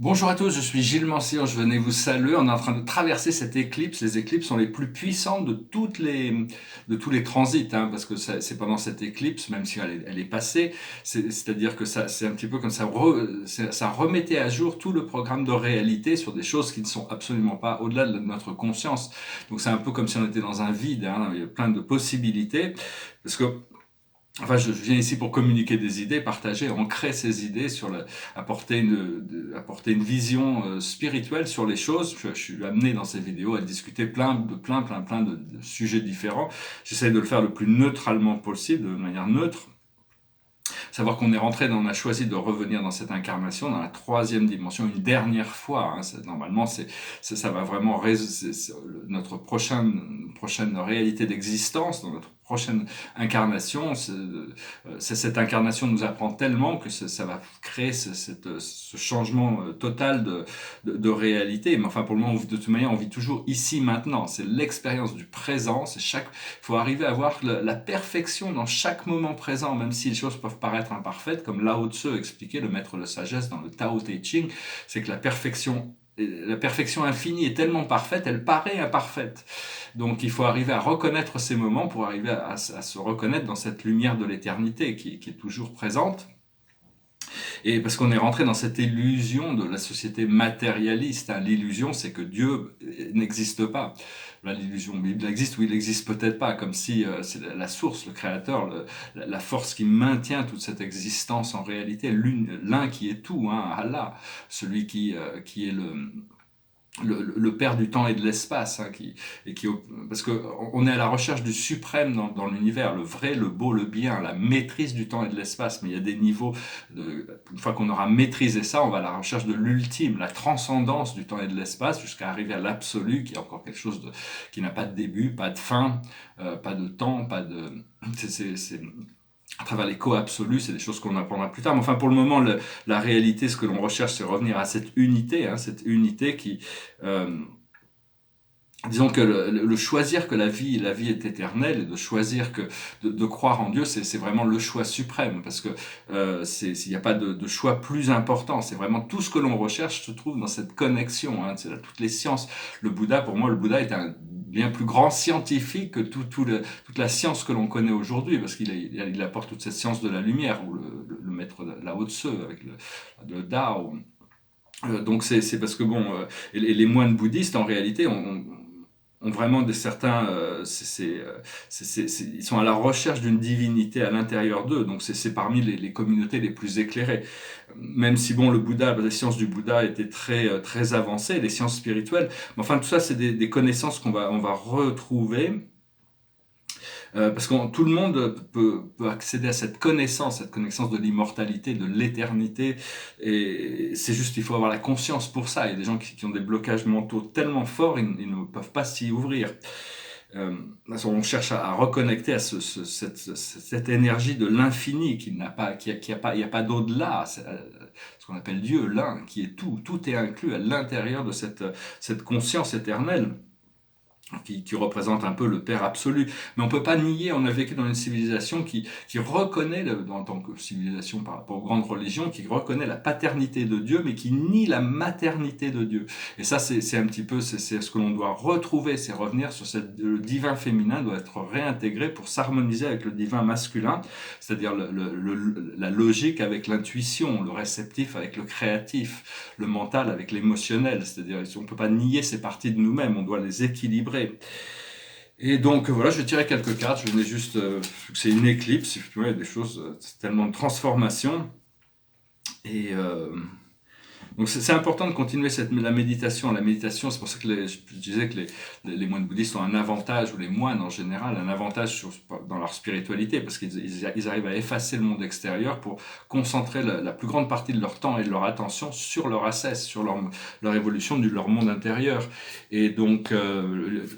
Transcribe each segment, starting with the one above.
Bonjour à tous, je suis Gilles Mancian, je venais vous saluer. On est en train de traverser cette éclipse. Les éclipses sont les plus puissantes de tous les transits, hein, parce que c'est pendant cette éclipse, même si elle est passée, c'est-à-dire que c'est un petit peu comme ça remettait à jour tout le programme de réalité sur des choses qui ne sont absolument pas au-delà de notre conscience. Donc c'est un peu comme si on était dans un vide, hein, il y a plein de possibilités, parce que enfin, je viens ici pour communiquer des idées, partager, ancrer ces idées apporter une vision spirituelle sur les choses. Je suis amené dans ces vidéos à discuter plein de sujets différents. J'essaie de le faire le plus neutralement possible, de manière neutre. Savoir qu'on est rentré, on a choisi de revenir dans cette incarnation, dans la troisième dimension, une dernière fois. Hein. Normalement, ça va vraiment notre prochaine réalité d'existence, dans notre prochaine incarnation. Cette incarnation nous apprend tellement que ça va créer ce changement total de réalité. Mais enfin, pour le moment, de toute manière, on vit toujours ici, maintenant. C'est l'expérience du présent. Il faut arriver à voir la perfection dans chaque moment présent, même si les choses peuvent paraître imparfaites, comme Lao Tzu expliquait, le maître de sagesse dans le Tao Te Ching, c'est que la perfection infinie est tellement parfaite, elle paraît imparfaite. Donc il faut arriver à reconnaître ces moments pour arriver à se reconnaître dans cette lumière de l'éternité qui est toujours présente. Et parce qu'on est rentré dans cette illusion de la société matérialiste. Hein. L'illusion, c'est que Dieu n'existe pas. Là, l'illusion, il existe ou il n'existe peut-être pas, comme si c'est la source, le créateur, la force qui maintient toute cette existence en réalité, l'un qui est tout, hein, Allah, celui qui est le père du temps et de l'espace, hein, parce que on est à la recherche du suprême dans l'univers, le vrai, le beau, le bien, la maîtrise du temps et de l'espace. Mais il y a des niveaux. Une fois qu'on aura maîtrisé ça, on va à la recherche de l'ultime, la transcendance du temps et de l'espace, jusqu'à arriver à l'absolu, qui est encore quelque chose qui n'a pas de début, pas de fin, pas de temps, pas de. C'est à travers les co-absolus, c'est des choses qu'on apprendra plus tard. Mais enfin, pour le moment, la réalité, ce que l'on recherche, c'est revenir à cette unité, hein, cette unité qui, euh, disons que le choisir que la vie est éternelle, et de choisir de croire en Dieu, c'est vraiment le choix suprême, parce que il n'y a pas de choix plus important. C'est vraiment tout ce que l'on recherche se trouve dans cette connexion. Hein, c'est là, toutes les sciences. Pour moi, le Bouddha est un bien plus grand scientifique que toute la science que l'on connaît aujourd'hui, parce qu'il apporte toute cette science de la lumière, ou le maître de Lao Tzu avec le Dao. Donc c'est parce que bon, les moines bouddhistes en réalité ont vraiment certains, ils sont à la recherche d'une divinité à l'intérieur d'eux. Donc c'est parmi les communautés les plus éclairées. Même si bon, le Bouddha, les sciences du Bouddha étaient très avancées, les sciences spirituelles. Mais enfin tout ça, c'est des connaissances on va retrouver. Parce que tout le monde peut accéder à cette connaissance de l'immortalité, de l'éternité, et c'est juste il faut avoir la conscience pour ça. Il y a des gens qui ont des blocages mentaux tellement forts, ils ne peuvent pas s'y ouvrir. On cherche à reconnecter à cette énergie de l'infini qui n'a pas, il y a pas d'au-delà, ce qu'on appelle Dieu, l'un, qui est tout est inclus à l'intérieur de cette conscience éternelle. Qui représente un peu le Père absolu. Mais on ne peut pas nier, on a vécu dans une civilisation qui reconnaît, en tant que civilisation par rapport aux grandes religions, qui reconnaît la paternité de Dieu, mais qui nie la maternité de Dieu. Et ça, c'est un petit peu, c'est ce que l'on doit retrouver, c'est revenir sur le divin féminin doit être réintégré pour s'harmoniser avec le divin masculin, c'est-à-dire la logique avec l'intuition, le réceptif avec le créatif, le mental avec l'émotionnel, c'est-à-dire on ne peut pas nier ces parties de nous-mêmes, on doit les équilibrer. Et donc voilà, je vais tirer quelques cartes. Je venais juste, c'est une éclipse, il y a des choses, tellement de transformation. Et donc c'est important de continuer la méditation. La méditation, c'est pour ça que je disais que les moines bouddhistes ont un avantage, ou les moines en général, un avantage dans leur spiritualité, parce qu'ils arrivent à effacer le monde extérieur pour concentrer la plus grande partie de leur temps et de leur attention sur leur ascèse, sur leur évolution de leur monde intérieur. Et donc,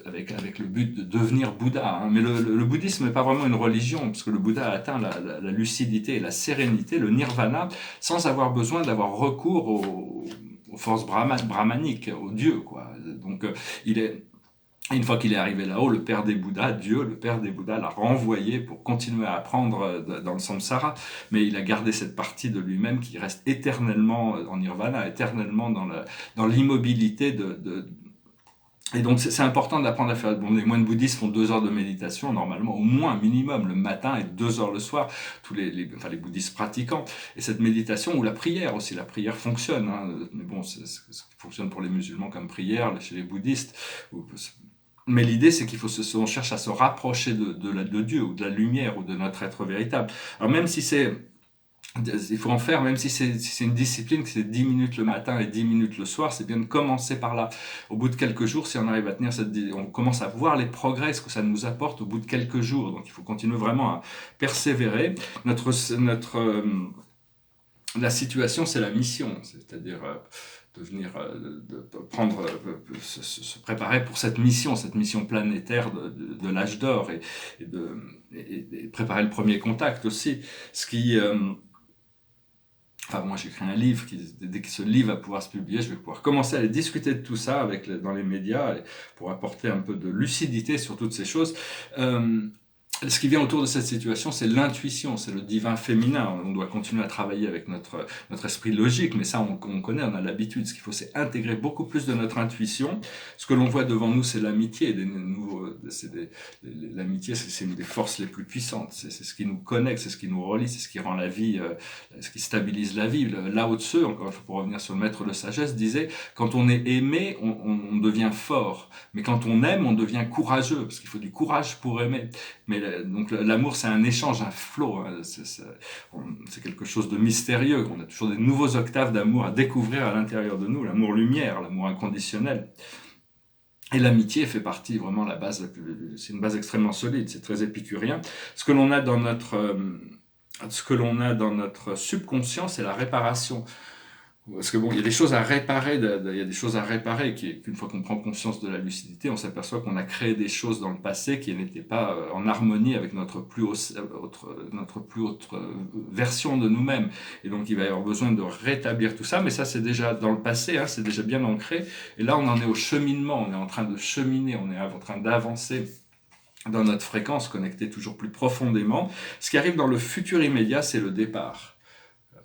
avec le but de devenir Bouddha. Hein. Mais le bouddhisme n'est pas vraiment une religion, parce que le Bouddha a atteint la lucidité et la sérénité, le nirvana, sans avoir besoin d'avoir recours aux forces brahmaniques, aux dieux, quoi. Donc, il est Et une fois qu'il est arrivé là-haut, le père des Bouddhas, Dieu, le père des Bouddhas, l'a renvoyé pour continuer à apprendre dans le samsara, mais il a gardé cette partie de lui-même qui reste éternellement en nirvana, éternellement dans l'immobilité et donc c'est important d'apprendre à faire. Bon, les moines bouddhistes font 2 heures de méditation normalement, au moins minimum le matin et 2 heures le soir. Tous les bouddhistes pratiquants. Et cette méditation ou la prière aussi, la prière fonctionne. Hein, mais bon, c'est ce qui fonctionne pour les musulmans comme prière, chez les bouddhistes. Mais l'idée, c'est on cherche à se rapprocher de Dieu ou de la lumière ou de notre être véritable. Alors même si il faut en faire, même si c'est une discipline, que c'est 10 minutes le matin et 10 minutes le soir, c'est bien de commencer par là. Au bout de quelques jours, si on arrive à tenir on commence à voir les progrès, ce que ça nous apporte au bout de quelques jours. Donc il faut continuer vraiment à persévérer. La situation, c'est la mission, c'est-à-dire prendre, se préparer pour cette mission planétaire de l'âge d'or et préparer le premier contact aussi. Enfin, moi, j'écris un livre, dès que ce livre va pouvoir se publier, je vais pouvoir commencer à aller discuter de tout ça dans les médias pour apporter un peu de lucidité sur toutes ces choses. Ce qui vient autour de cette situation, c'est l'intuition, c'est le divin féminin. On doit continuer à travailler avec notre esprit logique, mais ça, on connaît, on a l'habitude. Ce qu'il faut, c'est intégrer beaucoup plus de notre intuition. Ce que l'on voit devant nous, c'est l'amitié. L'amitié, c'est une des forces les plus puissantes. C'est ce qui nous connecte, c'est ce qui nous relie, c'est ce qui rend la vie, ce qui stabilise la vie. Lao Tzu, encore une fois, pour revenir sur le maître de sagesse, disait, quand on est aimé, on devient fort. Mais quand on aime, on devient courageux, parce qu'il faut du courage pour aimer. Mais donc l'amour, c'est un échange, un flow. Hein, c'est quelque chose de mystérieux. On a toujours des nouveaux octaves d'amour à découvrir à l'intérieur de nous. L'amour lumière, l'amour inconditionnel. Et l'amitié fait partie vraiment la base. C'est une base extrêmement solide. C'est très épicurien. Ce que l'on a dans notre subconscient, c'est la réparation. Parce que bon, il y a des choses à réparer, qu'une fois qu'on prend conscience de la lucidité, on s'aperçoit qu'on a créé des choses dans le passé qui n'étaient pas en harmonie avec notre plus haute version de nous-mêmes. Et donc il va y avoir besoin de rétablir tout ça, mais ça c'est déjà dans le passé, hein, c'est déjà bien ancré. Et là on en est au cheminement, on est en train de cheminer, on est en train d'avancer dans notre fréquence, connectée toujours plus profondément. Ce qui arrive dans le futur immédiat, c'est le départ.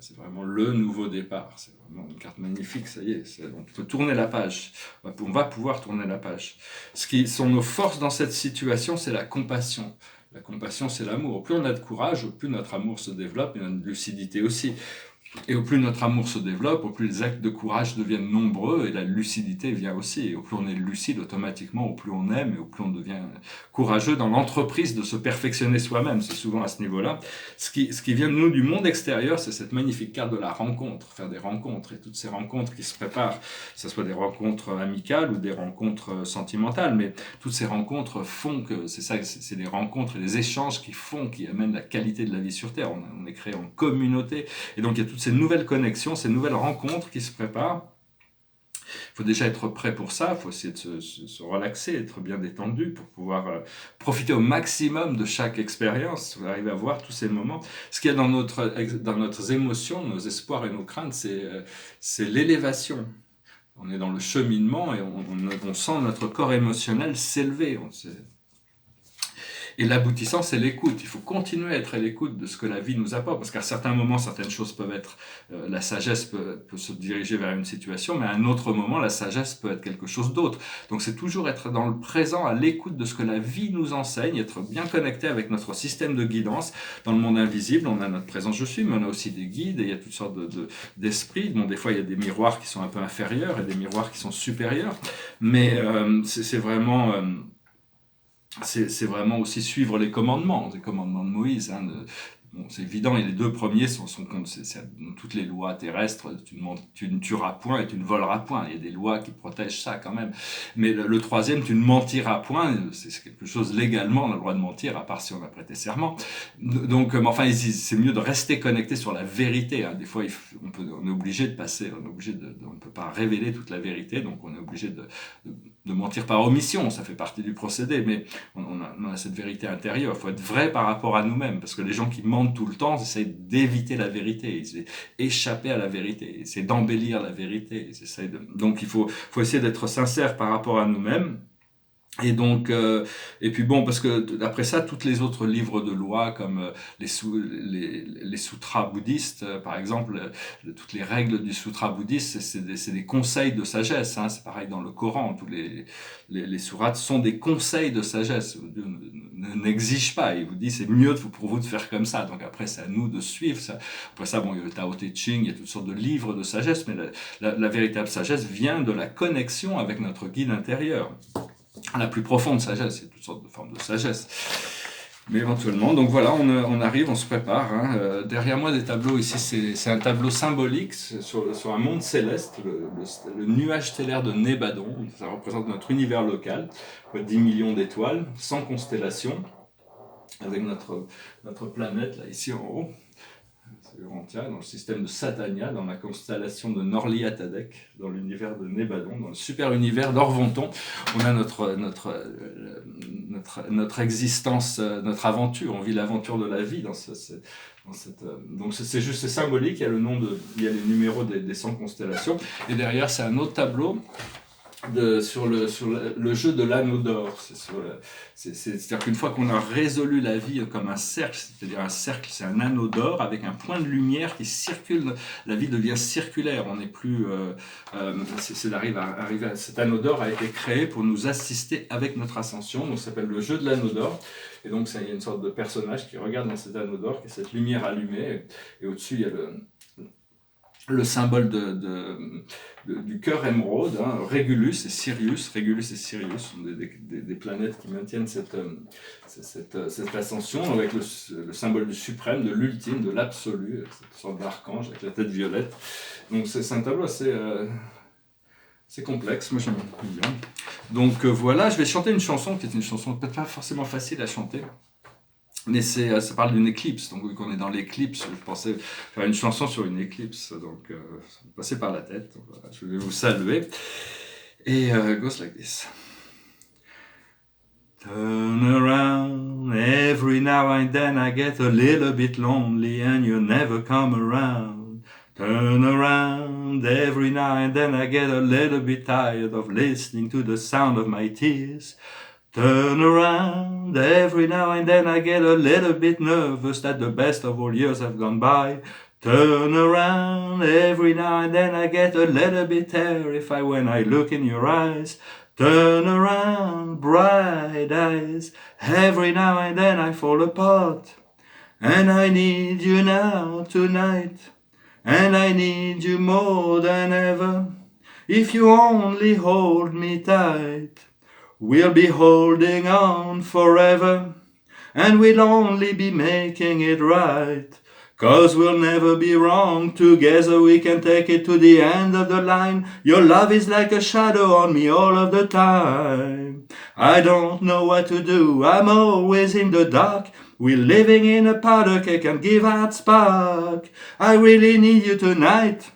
C'est vraiment le nouveau départ. C'est vraiment une carte magnifique, ça y est. On peut tourner la page. On va pouvoir tourner la page. Ce qui sont nos forces dans cette situation, c'est la compassion. La compassion, c'est l'amour. Plus on a de courage, au plus notre amour se développe et notre lucidité aussi. Et au plus notre amour se développe, au plus les actes de courage deviennent nombreux et la lucidité vient aussi. Et au plus on est lucide automatiquement, au plus on aime et au plus on devient courageux dans l'entreprise de se perfectionner soi-même. C'est souvent à ce niveau-là. Ce qui vient de nous du monde extérieur, c'est cette magnifique carte de la rencontre, faire des rencontres. Et toutes ces rencontres qui se préparent, que ce soit des rencontres amicales ou des rencontres sentimentales, mais toutes ces rencontres font que, c'est des rencontres et des échanges qui amènent la qualité de la vie sur Terre. On est créé en communauté. Et donc il y a toutes ces nouvelles connexions, ces nouvelles rencontres qui se préparent. Il faut déjà être prêt pour ça, il faut essayer de se relaxer, être bien détendu pour pouvoir profiter au maximum de chaque expérience, arriver à voir tous ces moments. Ce qu'il y a dans notre émotions, nos espoirs et nos craintes, c'est l'élévation. On est dans le cheminement et on sent notre corps émotionnel s'élever. Et l'aboutissant, c'est l'écoute. Il faut continuer à être à l'écoute de ce que la vie nous apporte, parce qu'à certains moments, certaines choses peuvent être... la sagesse peut se diriger vers une situation, mais à un autre moment, la sagesse peut être quelque chose d'autre. Donc c'est toujours être dans le présent, à l'écoute de ce que la vie nous enseigne, être bien connecté avec notre système de guidance. Dans le monde invisible, on a notre présence je suis, mais on a aussi des guides, et il y a toutes sortes d'esprits. Bon, des fois, il y a des miroirs qui sont un peu inférieurs et des miroirs qui sont supérieurs, mais c'est vraiment... c'est vraiment aussi suivre les commandements de Moïse. Hein, bon, c'est évident, et les 2 premiers sont dans toutes les lois terrestres, tu ne tueras point et tu ne voleras point. Il y a des lois qui protègent ça quand même. Mais le 3e, tu ne mentiras point, c'est quelque chose légalement, on a le droit de mentir, à part si on a prêté serment. Donc, enfin, c'est mieux de rester connecté sur la vérité. Hein. Des fois, on est obligé de passer, on ne peut pas révéler toute la vérité, donc on est obligé de mentir par omission, ça fait partie du procédé, mais on a cette vérité intérieure. Il faut être vrai par rapport à nous-mêmes, parce que les gens qui mentent tout le temps, ils essaient d'éviter la vérité, ils essaient d'échapper à la vérité, ils essaient d'embellir la vérité. Donc il faut essayer d'être sincère par rapport à nous-mêmes, Et donc, et puis bon, parce que après ça, tous les autres livres de loi, comme les sutras bouddhistes, par exemple, toutes les règles du sutra bouddhiste, c'est des conseils de sagesse. Hein, c'est pareil dans le Coran, tous les sourates sont des conseils de sagesse. Dieu n'exige pas, il vous dit c'est mieux pour vous de faire comme ça. Donc après, c'est à nous de suivre ça. Après ça, bon, il y a le Tao Te Ching, il y a toutes sortes de livres de sagesse, mais la véritable sagesse vient de la connexion avec notre guide intérieur. La plus profonde sagesse, il y a toutes sortes de formes de sagesse. Mais éventuellement, donc voilà, on arrive, on se prépare. Hein. Derrière moi, des tableaux ici, c'est un tableau symbolique sur un monde céleste, le nuage stellaire de Nébadon. Ça représente notre univers local, 10 millions d'étoiles, 100 constellations, avec notre planète là ici en haut. Dans le système de Satania, dans la constellation de Norliatadek, dans l'univers de Nébadon, dans le super univers d'Orvonton. On a notre existence, notre aventure, on vit l'aventure de la vie dans cette... Donc c'est juste, c'est symbolique, il y a les numéros des 100 constellations, et derrière c'est un autre tableau sur le jeu de l'anneau d'or. C'est-à-dire qu'une fois qu'on a résolu la vie comme un cercle, c'est-à-dire un cercle, c'est un anneau d'or avec un point de lumière qui circule, la vie devient circulaire. On n'est plus, cet anneau d'or a été créé pour nous assister avec notre ascension. Donc ça s'appelle le jeu de l'anneau d'or. Et donc il y a une sorte de personnage qui regarde dans cet anneau d'or, qui a cette lumière allumée, et au-dessus il y a le symbole du cœur émeraude, hein, Régulus et Sirius. Régulus et Sirius sont des planètes qui maintiennent cette ascension, avec le symbole du suprême, de l'ultime, de l'absolu, cette sorte d'archange avec la tête violette. Donc c'est un tableau assez complexe, moi j'aime bien. Donc voilà, je vais chanter une chanson qui est une chanson peut-être pas forcément facile à chanter. Mais ça parle d'une éclipse, donc vu qu'on est dans l'éclipse, je pensais faire une chanson sur une éclipse, donc ça me passait par la tête. Donc, voilà, je vais vous saluer. Et goes like this. Turn around, every now and then I get a little bit lonely and you never come around. Turn around, every now and then I get a little bit tired of listening to the sound of my tears. Turn around, every now and then I get a little bit nervous that the best of all years have gone by. Turn around, every now and then I get a little bit terrified when I look in your eyes. Turn around, bright eyes, every now and then I fall apart. And I need you now, tonight, and I need you more than ever. If you only hold me tight, we'll be holding on forever, and we'll only be making it right, 'cause we'll never be wrong. Together we can take it to the end of the line. Your love is like a shadow on me all of the time. I don't know what to do, I'm always in the dark. We're living in a powder cake and give out spark. I really need you tonight.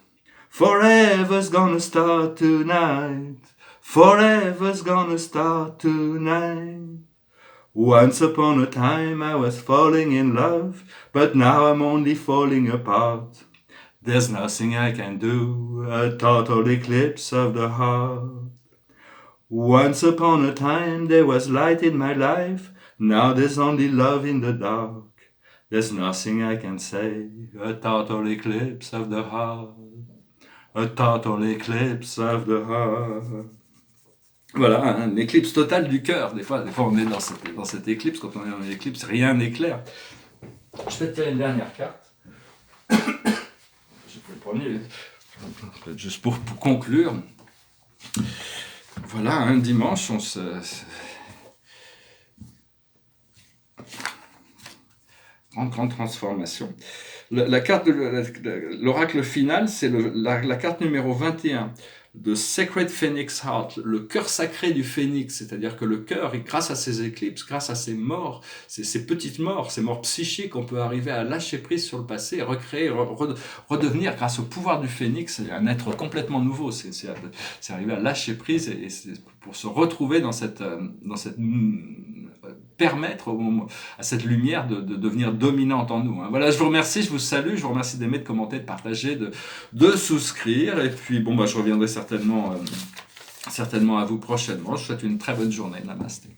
Forever's gonna start tonight. Forever's gonna start tonight. Once upon a time I was falling in love, but now I'm only falling apart. There's nothing I can do, a total eclipse of the heart. Once upon a time there was light in my life, now there's only love in the dark. There's nothing I can say, a total eclipse of the heart. A total eclipse of the heart. Voilà, un éclipse totale du cœur. Des fois on est dans cette éclipse. Quand on est dans l'éclipse, rien n'est clair. Je vais tirer une dernière carte. Je vais le premier, juste pour conclure. Voilà, un dimanche, grande transformation. La carte de l'oracle final, c'est la carte numéro 21. De Sacred Phoenix Heart, le cœur sacré du phénix, c'est-à-dire que le cœur, grâce à ces éclipses, grâce à ces morts, ces petites morts, ces morts psychiques, on peut arriver à lâcher prise sur le passé et recréer, redevenir, grâce au pouvoir du phénix, un être complètement nouveau. C'est arriver à lâcher prise et c'est pour se retrouver dans cette permettre à cette lumière de devenir dominante en nous. Voilà, je vous remercie, je vous salue, je vous remercie d'aimer, de commenter, de partager, de souscrire, et puis bon, je reviendrai certainement certainement à vous prochainement. Je vous souhaite une très bonne journée. Namasté.